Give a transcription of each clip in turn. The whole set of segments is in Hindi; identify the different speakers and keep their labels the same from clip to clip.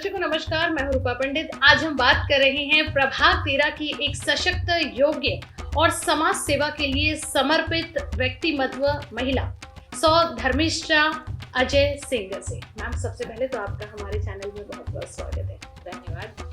Speaker 1: दर्शकों नमस्कार, मैं हूं रूपा पंडित। आज हम बात कर रहे हैं प्रभाग 13 की एक सशक्त, योग्य और समाज सेवा के लिए समर्पित व्यक्तिमत्व महिला धर्मिष्ठा अजय सेंगर से। मैम, सबसे पहले तो आपका हमारे चैनल में बहुत बहुत स्वागत है। धन्यवाद।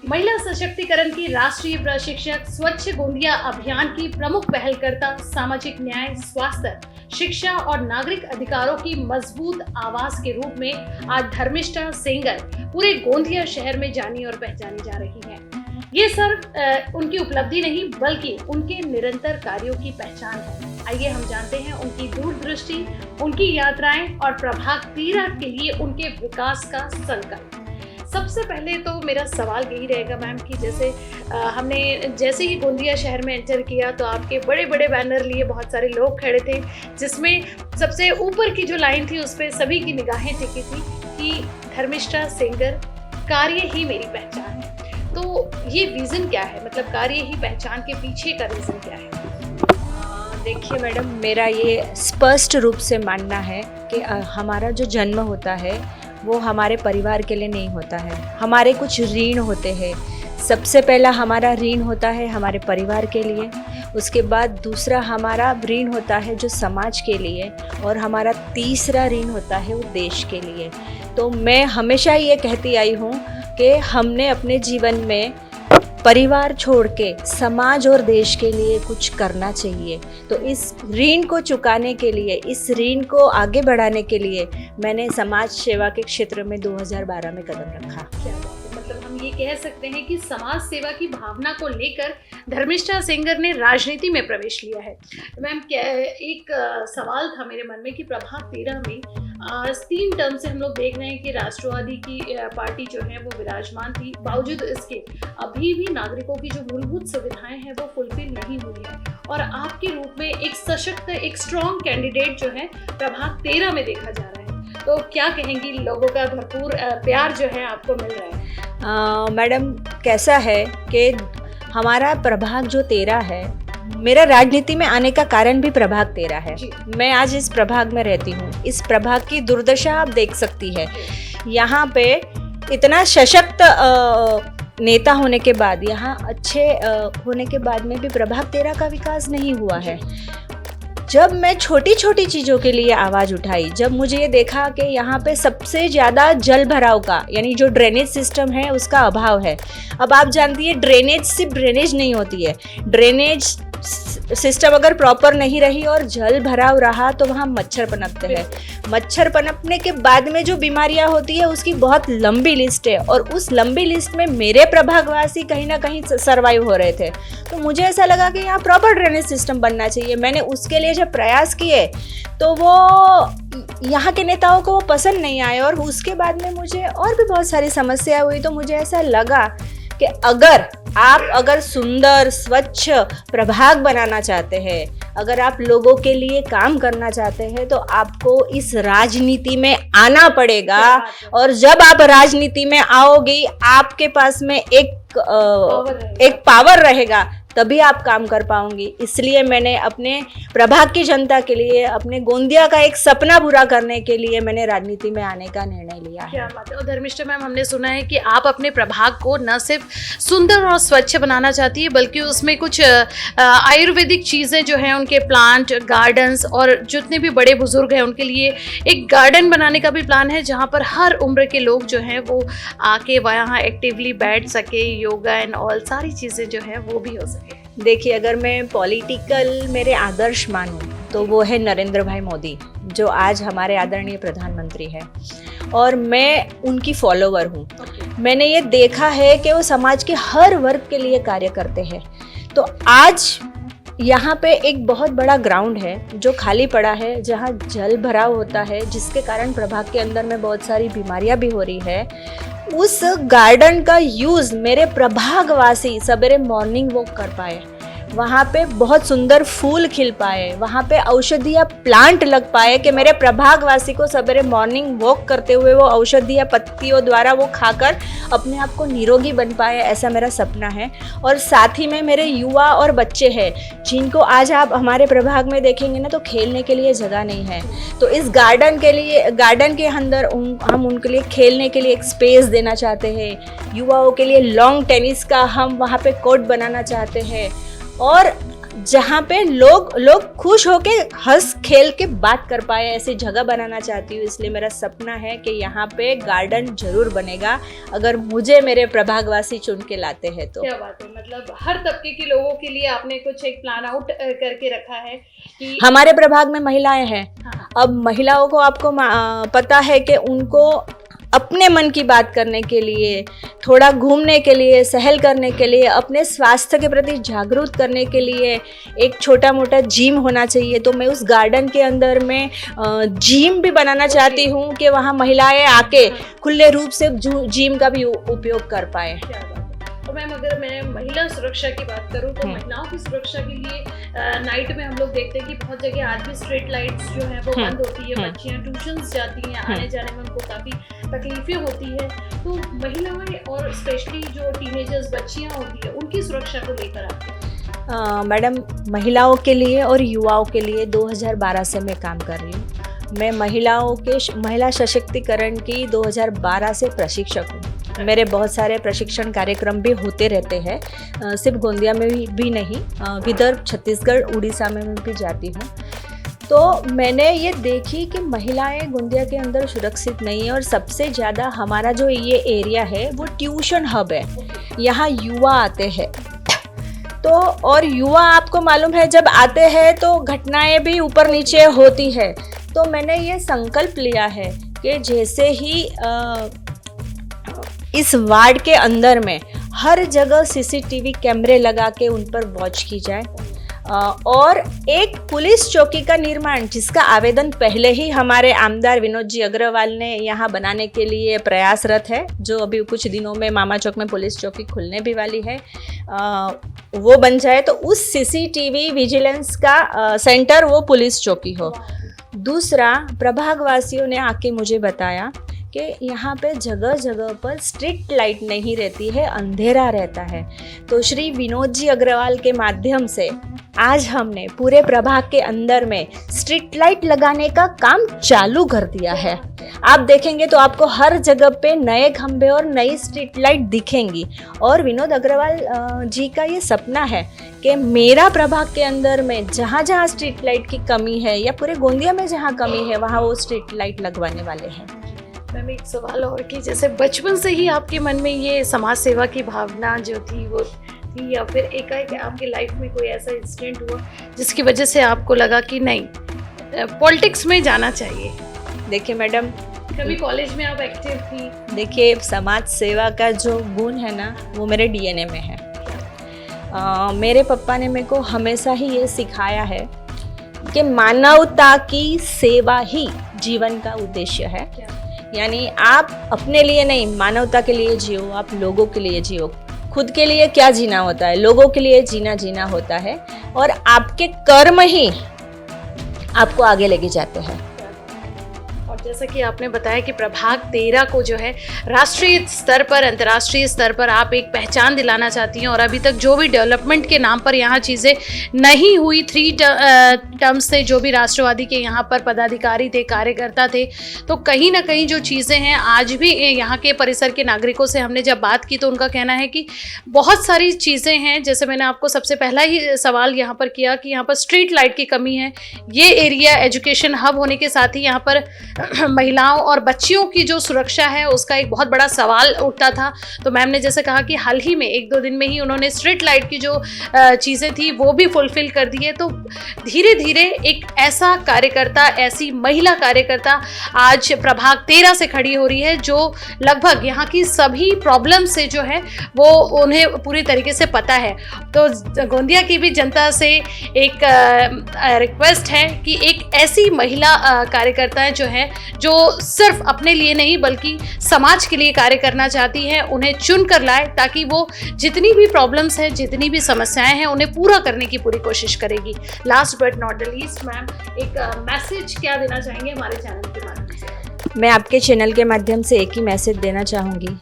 Speaker 1: महिला सशक्तिकरण की राष्ट्रीय प्रशिक्षक, स्वच्छ गोंदिया अभियान की प्रमुख पहलकर्ता, सामाजिक न्याय, स्वास्थ्य, शिक्षा और नागरिक अधिकारों की मजबूत आवाज के रूप में आज धर्मिष्ठा सेंगर पूरे गोंदिया शहर में जानी और पहचानी जा रही हैं। ये सिर्फ उनकी उपलब्धि नहीं बल्कि उनके निरंतर कार्यों की पहचान है। आइए हम जानते हैं उनकी दूरदृष्टि, उनकी यात्राएं और प्रभाग 13 के लिए उनके विकास का संकल्प। सबसे पहले तो मेरा सवाल यही रहेगा मैम कि जैसे हमने जैसे ही गोंदिया शहर में एंटर किया तो आपके बड़े बड़े बैनर लिए बहुत सारे लोग खड़े थे, जिसमें सबसे ऊपर की जो लाइन थी उस पर सभी की निगाहें टिकी थी कि धर्मिष्ठा सेंगर, कार्य ही मेरी पहचान है। तो ये रीज़न क्या है, मतलब कार्य ही पहचान के पीछे का रीज़न क्या है?
Speaker 2: देखिए मैडम, मेरा ये स्पष्ट रूप से मानना है कि हमारा जो जन्म होता है वो हमारे परिवार के लिए नहीं होता है। हमारे कुछ ऋण होते हैं। सबसे पहला हमारा ऋण होता है हमारे परिवार के लिए, उसके बाद दूसरा हमारा ऋण होता है जो समाज के लिए, और हमारा तीसरा ऋण होता है वो देश के लिए। तो मैं हमेशा ये कहती आई हूँ कि हमने अपने जीवन में परिवार छोड़ के समाज और देश के लिए कुछ करना चाहिए। तो इस ऋण को चुकाने के लिए, इस ऋण को आगे बढ़ाने के लिए मैंने समाज सेवा के क्षेत्र में 2012 में कदम रखा।
Speaker 1: क्या बात है, मतलब हम ये कह सकते हैं कि समाज सेवा की भावना को लेकर धर्मिष्ठा सेंगर ने राजनीति में प्रवेश लिया है। मैम, एक सवाल था मेरे मन में कि प्रभाग 13 में 3 टर्म से हम लोग देख रहे हैं कि राष्ट्रवादी की पार्टी जो है वो विराजमान थी। बावजूद इसके अभी भी नागरिकों की जो मूलभूत सुविधाएं हैं वो फुलफिल नहीं हुई है, और आपके रूप में एक सशक्त, एक स्ट्रॉन्ग कैंडिडेट जो है प्रभाग 13 में देखा जा रहा है। तो क्या कहेंगी, लोगों का भरपूर प्यार जो है आपको मिल रहा है?
Speaker 2: मैडम, कैसा है कि हमारा प्रभाग जो 13 है, मेरा राजनीति में आने का कारण भी प्रभाग 13 है। मैं आज इस प्रभाग में रहती हूँ। इस प्रभाग की दुर्दशा आप देख सकती है। यहाँ पे इतना सशक्त नेता होने के बाद, यहाँ अच्छे होने के बाद में भी प्रभाग 13 का विकास नहीं हुआ है। जब मैं छोटी छोटी चीज़ों के लिए आवाज़ उठाई, जब मुझे ये देखा कि यहाँ पे सबसे ज़्यादा जल भराव का, यानी जो ड्रेनेज सिस्टम है उसका अभाव है। अब आप जानती है, ड्रेनेज सिर्फ ड्रेनेज नहीं होती है। ड्रेनेज सिस्टम अगर प्रॉपर नहीं रही और जल भराव रहा तो वहाँ मच्छर पनपते हैं। मच्छर पनपने के बाद में जो बीमारियाँ होती है उसकी बहुत लंबी लिस्ट है, और उस लंबी लिस्ट में मेरे प्रभागवासी कहीं ना कहीं सर्वाइव हो रहे थे। तो मुझे ऐसा लगा कि यहाँ प्रॉपर ड्रेनेज सिस्टम बनना चाहिए। मैंने उसके लिए जब प्रयास किए तो वो यहाँ के नेताओं को वो पसंद नहीं आए, और उसके बाद में मुझे और भी बहुत सारी समस्या हुई। तो मुझे ऐसा लगा कि अगर सुंदर स्वच्छ प्रभाग बनाना चाहते हैं, अगर आप लोगों के लिए काम करना चाहते हैं, तो आपको इस राजनीति में आना पड़ेगा। और जब आप राजनीति में आओगी, आपके पास में एक पावर रहेगा, तभी आप काम कर पाओगे। इसलिए मैंने अपने प्रभाग की जनता के लिए, अपने गोंदिया का एक सपना पूरा करने के लिए मैंने राजनीति में आने का निर्णय लिया है।
Speaker 1: क्या बात है। और धर्मिष्ठा मैम, हमने सुना है कि आप अपने प्रभाग को न सिर्फ सुंदर और स्वच्छ बनाना चाहती है बल्कि उसमें कुछ आयुर्वेदिक चीज़ें जो हैं, उनके प्लांट, गार्डन्स, और जितने भी बड़े बुजुर्ग हैं उनके लिए एक गार्डन बनाने का भी प्लान है, जहाँ पर हर उम्र के लोग जो हैं वो आके वहाँ एक्टिवली बैठ सके, योगा एंड ऑल सारी चीज़ें जो है वो भी हो सके।
Speaker 2: देखिए, अगर मैं पॉलिटिकल मेरे आदर्श मानूं तो वो है नरेंद्र भाई मोदी, जो आज हमारे आदरणीय प्रधानमंत्री हैं, और मैं उनकी फॉलोवर हूँ। मैंने ये देखा है कि वो समाज के हर वर्ग के लिए कार्य करते हैं। तो आज यहाँ पे एक बहुत बड़ा ग्राउंड है जो खाली पड़ा है, जहाँ जल भराव होता है, जिसके कारण प्रभाग के अंदर में बहुत सारी बीमारियाँ भी हो रही है। उस गार्डन का यूज़ मेरे प्रभागवासी सवेरे मॉर्निंग वॉक कर पाए। वहाँ पे बहुत सुंदर फूल खिल पाए, वहाँ पे औषधीय प्लांट लग पाए कि मेरे प्रभागवासी को सवेरे मॉर्निंग वॉक करते हुए वो औषधीय पत्तियों द्वारा वो खाकर अपने आप को निरोगी बन पाए, ऐसा मेरा सपना है। और साथ ही में मेरे युवा और बच्चे हैं जिनको आज आप हमारे प्रभाग में देखेंगे ना तो खेलने के लिए जगह नहीं है, तो इस गार्डन के अंदर हम उनके लिए खेलने के लिए एक स्पेस देना चाहते हैं। युवाओं के लिए लॉन्ग टेनिस का हम वहाँ पे कोर्ट बनाना चाहते हैं और जहाँ पे लोग खुश होके हंस खेल के बात कर पाए ऐसी जगह बनाना चाहती हूँ। इसलिए मेरा सपना है कि यहाँ पे गार्डन जरूर बनेगा अगर मुझे मेरे प्रभागवासी चुन के लाते हैं तो।
Speaker 1: क्या बात है, मतलब हर तबके के लोगों के लिए आपने कुछ एक प्लान आउट करके रखा है कि
Speaker 2: हमारे प्रभाग में महिलाएं हैं।
Speaker 1: हाँ।
Speaker 2: अब महिलाओं को आपको पता है कि उनको अपने मन की बात करने के लिए, थोड़ा घूमने के लिए, सहल करने के लिए, अपने स्वास्थ्य के प्रति जागरूक करने के लिए एक छोटा मोटा जिम होना चाहिए। तो मैं उस गार्डन के अंदर में जिम भी बनाना चाहती हूँ कि वहाँ महिलाएं आके खुले रूप से जिम का भी उपयोग कर पाए।
Speaker 1: तो मैम अगर मैं महिला सुरक्षा की बात करूं तो महिलाओं की सुरक्षा के लिए नाइट में हम लोग देखते हैं कि बहुत जगह आज भी स्ट्रीट लाइट्स जो है वो बंद होती है, बच्चियां ट्यूशंस जाती हैं, आने जाने में उनको काफ़ी तकलीफें होती है। तो महिलाएं और स्पेशली जो टीनेजर्स बच्चियां होती है उनकी सुरक्षा को लेकर आप
Speaker 2: मैडम, महिलाओं के लिए और युवाओं के लिए 2012 से मैं काम कर रही हूँ। मैं महिला सशक्तिकरण की 2012 से प्रशिक्षक हूँ। मेरे बहुत सारे प्रशिक्षण कार्यक्रम भी होते रहते हैं, सिर्फ गोंदिया में भी नहीं, विदर्भ, छत्तीसगढ़, उड़ीसा में भी जाती हूँ। तो मैंने ये देखी कि महिलाएं गोंदिया के अंदर सुरक्षित नहीं है और सबसे ज़्यादा हमारा जो ये एरिया है वो ट्यूशन हब है, यहाँ युवा आते हैं। तो और युवा आपको मालूम है जब आते हैं तो घटनाएं भी ऊपर नीचे होती है। तो मैंने ये संकल्प लिया है कि जैसे ही इस वार्ड के अंदर में हर जगह सीसीटीवी कैमरे लगा के उन पर वॉच की जाए और एक पुलिस चौकी का निर्माण जिसका आवेदन पहले ही हमारे आमदार विनोद जी अग्रवाल ने यहाँ बनाने के लिए प्रयासरत है, जो अभी कुछ दिनों में मामा चौक में पुलिस चौकी खुलने भी वाली है, वो बन जाए तो उस सीसीटीवी विजिलेंस का सेंटर वो पुलिस चौकी हो। दूसरा, प्रभागवासियों ने आके मुझे बताया कि यहाँ पे जगह जगह पर स्ट्रीट लाइट नहीं रहती है, अंधेरा रहता है। तो श्री विनोद जी अग्रवाल के माध्यम से आज हमने पूरे प्रभाग के अंदर में स्ट्रीट लाइट लगाने का काम चालू कर दिया है। आप देखेंगे तो आपको हर जगह पे नए खंभे और नई स्ट्रीट लाइट दिखेंगी। और विनोद अग्रवाल जी का ये सपना है कि मेरा प्रभाग के अंदर में जहाँ जहाँ स्ट्रीट लाइट की कमी है या पूरे गोंदिया में जहाँ कमी है वहाँ वो स्ट्रीट लाइट लगवाने वाले हैं।
Speaker 1: मैम एक सवाल और कि जैसे बचपन से ही आपके मन में ये समाज सेवा की भावना जो थी वो थी, या फिर एकाएक आपकी लाइफ में कोई ऐसा इंसिडेंट हुआ जिसकी वजह से आपको लगा कि नहीं पॉलिटिक्स में जाना चाहिए?
Speaker 2: देखिए मैडम,
Speaker 1: कभी कॉलेज में आप एक्टिव थी?
Speaker 2: देखिए, समाज सेवा का जो गुण है ना वो मेरे डीएनए में है। मेरे पापा ने मेरे को हमेशा ही ये सिखाया है कि मानवता की सेवा ही जीवन का उद्देश्य है। यानी आप अपने लिए नहीं, मानवता के लिए जियो, आप लोगों के लिए जियो। खुद के लिए क्या जीना होता है, लोगों के लिए जीना होता है और आपके कर्म ही आपको आगे लेके जाते हैं।
Speaker 1: जैसा कि आपने बताया कि प्रभाग 13 को जो है राष्ट्रीय स्तर पर, अंतर्राष्ट्रीय स्तर पर आप एक पहचान दिलाना चाहती हैं और अभी तक जो भी डेवलपमेंट के नाम पर यहाँ चीज़ें नहीं हुई, 3 टर्म्स से जो भी राष्ट्रवादी के यहाँ पर पदाधिकारी थे, कार्यकर्ता थे, तो कहीं ना कहीं जो चीज़ें हैं आज भी यहाँ के परिसर के नागरिकों से हमने जब बात की तो उनका कहना है कि बहुत सारी चीज़ें हैं। जैसे मैंने आपको सबसे पहला ही सवाल यहाँ पर किया कि यहाँ पर स्ट्रीट लाइट की कमी है। ये एरिया एजुकेशन हब होने के साथ ही यहाँ पर महिलाओं और बच्चियों की जो सुरक्षा है उसका एक बहुत बड़ा सवाल उठता था। तो मैम ने जैसे कहा कि हाल ही में 1-2 दिन में ही उन्होंने स्ट्रीट लाइट की जो चीज़ें थी वो भी फुलफिल कर दी है। तो धीरे धीरे एक ऐसा कार्यकर्ता, ऐसी महिला कार्यकर्ता आज प्रभाग 13 से खड़ी हो रही है जो लगभग यहाँ की सभी प्रॉब्लम से जो है वो उन्हें पूरी तरीके से पता है। तो गोंदिया की भी जनता से एक रिक्वेस्ट है कि एक ऐसी महिला कार्यकर्ता जो है जो सिर्फ अपने लिए नहीं बल्कि समाज के लिए कार्य करना चाहती है, उन्हें चुन कर लाए ताकि वो जितनी भी प्रॉब्लम्स हैं, जितनी भी समस्याएं हैं, उन्हें पूरा करने की पूरी कोशिश करेगी। Last but not the least, ma'am एक मैसेज क्या देना चाहेंगे हमारे चैनल के माध्यम से?
Speaker 2: मैं आपके चैनल के माध्यम से एक ही मैसेज देना चाहूँगी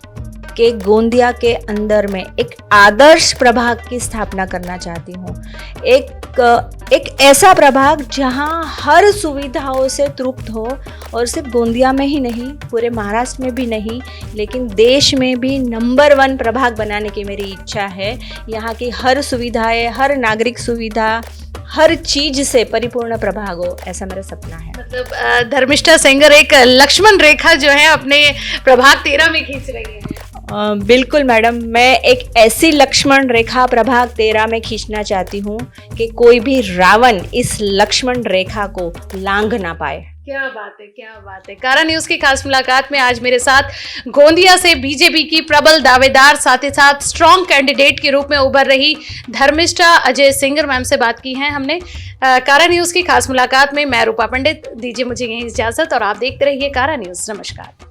Speaker 2: कि गोंदिया के अंदर में एक आदर्श प्रभाग की स्थापना करना चाहती हूँ। एक ऐसा प्रभाग जहाँ हर सुविधाओं से तृप्त हो, और सिर्फ गोंदिया में ही नहीं, पूरे महाराष्ट्र में भी नहीं, लेकिन देश में भी नंबर 1 प्रभाग बनाने की मेरी इच्छा है। यहाँ की हर सुविधाएं, हर नागरिक सुविधा, हर चीज से परिपूर्ण प्रभाग हो, ऐसा मेरा सपना है।
Speaker 1: मतलब धर्मिष्ठा सेंगर एक लक्ष्मण रेखा जो है अपने प्रभाग 13 में खींच रही है।
Speaker 2: बिल्कुल मैडम, मैं एक ऐसी लक्ष्मण रेखा प्रभाग 13 में खींचना चाहती हूँ कि कोई भी रावण इस लक्ष्मण रेखा को लांघ ना पाए।
Speaker 1: क्या बात है, क्या बात है। कारा न्यूज़ की खास मुलाकात में आज मेरे साथ गोंदिया से बीजेपी की प्रबल दावेदार, साथ ही साथ स्ट्रॉन्ग कैंडिडेट के रूप में उभर रही धर्मिष्ठा अजय सेंगर मैम से बात की है हमने। कारा न्यूज़ की खास मुलाकात में मैं रूपा पंडित, दीजिए मुझे यहीं इजाजत और आप देखते रहिए कारा न्यूज़। नमस्कार।